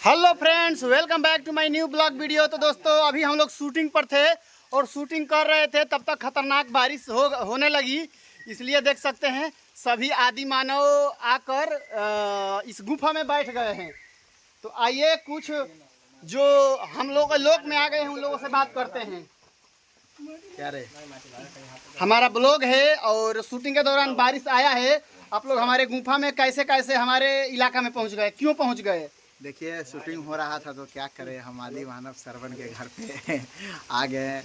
Hello friends, welcome back to my new blog video. तो दोस्तों अभी हम लोग शूटिंग पर थे और शूटिंग कर रहे थे, तब तक खतरनाक बारिश होने लगी। इसलिए देख सकते हैं सभी आदि मानव आकर इस गुफा में बैठ गए हैं। तो आइए कुछ जो हम लोग में आ गए हैं उन लोगों से बात करते हैं। क्या रे, हमारा ब्लॉग है और शूटिंग के दौरान बारिश आया है। आप लोग हमारे गुफा में कैसे कैसे हमारे इलाका में पहुंच गए, क्यों पहुंच गए? देखिए, शूटिंग हो रहा था तो क्या करें, हम आदि मानव सरवन के घर पे आ गए,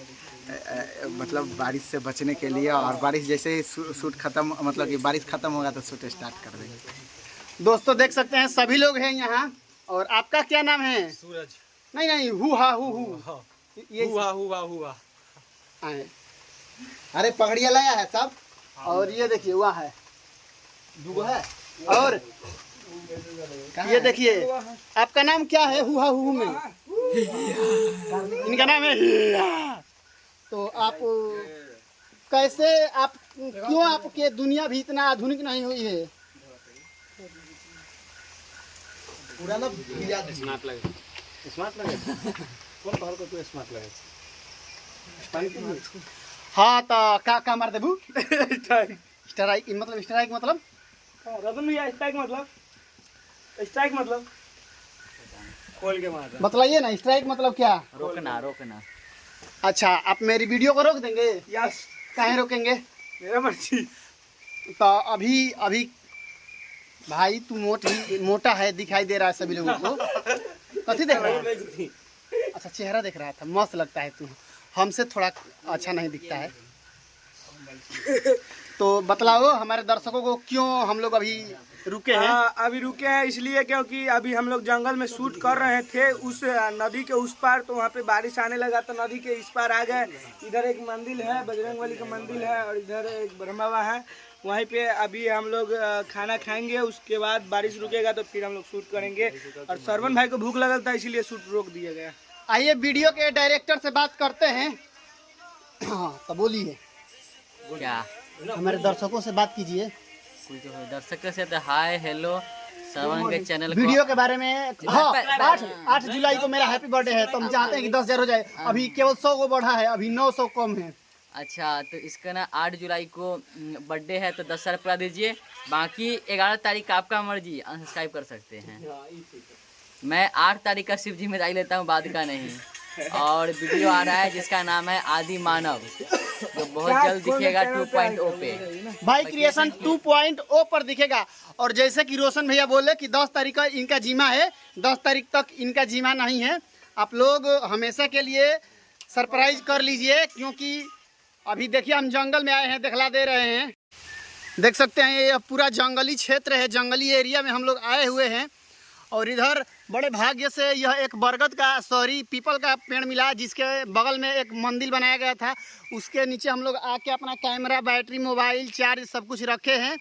मतलब बारिश से बचने के लिए। और बारिश जैसे ही शूट खत्म, मतलब कि बारिश खत्म होगा तो शूट स्टार्ट कर देंगे। दोस्तों देख सकते हैं सभी लोग हैं यहाँ। और आपका क्या नाम है? सूरज। नहीं, हुआ ये हुआ आए। अरे पगड़िया लाया है सब। और ये देखिए हुआ है, दुगो है। और ये देखिए, आपका नाम क्या है? हुआ हु में इनका नाम है हिया। तो आप कैसे, आप क्यों, आपके दुनिया भी इतना आधुनिक नहीं हुई है? पुराना स्मार्ट लगे, स्मार्ट लगे। कौन कहल को तू स्मार्ट लगे? हाँ तो का मार देबू? स्ट्राइक मतलब रतन भैया, स्ट्राइक मतलब खोल के मार। बतलाइए ना, स्ट्राइक मतलब क्या? रोकना। अच्छा, आप मेरी वीडियो को रोक देंगे? यस। काहे रोकेंगे? मेरा मर्जी। तो अभी भाई तू मोटा है, दिखाई दे रहा है सभी लोगों को। कथी देख रहा है? अच्छा, चेहरा देख रहा था। मस्त लगता है तू, हमसे थोड़ा अच्छा नहीं दिखता है। तो बतलाओ हमारे दर्शकों को क्यों हम लोग अभी रुके हैं? अभी रुके हैं इसलिए क्योंकि अभी हम लोग जंगल में शूट कर रहे थे उस नदी के उस पार। तो वहाँ पे बारिश आने लगा तो नदी के इस पार आ गए। इधर एक मंदिर है, बजरंगबली का मंदिर है, और इधर एक ब्रह्मा बाबा है। वहीं पे अभी हम लोग खाना खाएंगे, उसके बाद बारिश रुकेगा तो फिर हम लोग शूट करेंगे। और सरवन भाई को भूख लगल था इसीलिए शूट रोक दिया गया। आइए वीडियो के डायरेक्टर से बात करते हैं। हाँ तो बोलिए, क्या हमारे दर्शकों से बात कीजिए। कुछ दर्शकों से तो हाय हेलो सरवन के चैनल को वीडियो के बारे में। हाँ, 8 जुलाई को मेरा हैप्पी बर्थडे है, तो हम चाहते हैं कि 10,000 हो जाए। अभी केवल 100 को बढ़ा है, अभी 900 कम है। अच्छा, तो इसका ना 8 जुलाई को बर्थडे है तो 10 रुपया दीजिए। बाकी 11 तारीख का आपका मर्जी, अनसब्सक्राइब कर सकते हैं। मैं 8 तारीख का सिर्फ जिम्मेदारी लेता हूँ, बाद का नहीं। और वीडियो आ रहा है जिसका नाम है आदि मानव, जो बहुत जल्द दिखेगा 2.0 पे। भाई क्रिएशन 2.0 पर दिखेगा। और जैसे कि रोशन भैया बोले कि 10 तारीख का इनका जीमा है, 10 तारीख तक इनका जीमा नहीं है। आप लोग हमेशा के लिए सरप्राइज कर लीजिए, क्योंकि अभी देखिए हम जंगल में आए हैं, दिखला दे रहे हैं। देख सकते हैं ये पूरा जंगली क्षेत्र है, जंगली एरिया में हम लोग आए हुए हैं। और इधर बड़े भाग्य से यह एक बरगद का पीपल का पेड़ मिला, जिसके बगल में एक मंदिर बनाया गया था। उसके नीचे हम लोग आके अपना कैमरा, बैटरी, मोबाइल, चार्ज सब कुछ रखे हैं।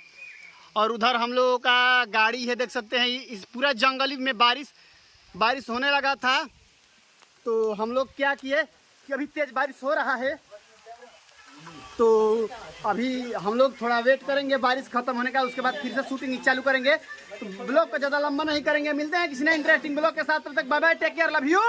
और उधर हम लोगों का गाड़ी है, देख सकते हैं। इस पूरा जंगली में बारिश होने लगा था। तो हम लोग क्या किए कि अभी तेज़ बारिश हो रहा है, तो अभी हम लोग थोड़ा वेट करेंगे बारिश खत्म होने का, उसके बाद फिर से शूटिंग चालू करेंगे। तो ब्लॉग को ज़्यादा लंबा नहीं करेंगे, मिलते हैं किसी ने इंटरेस्टिंग ब्लॉग के साथ। तब तक bye bye, take care, love you.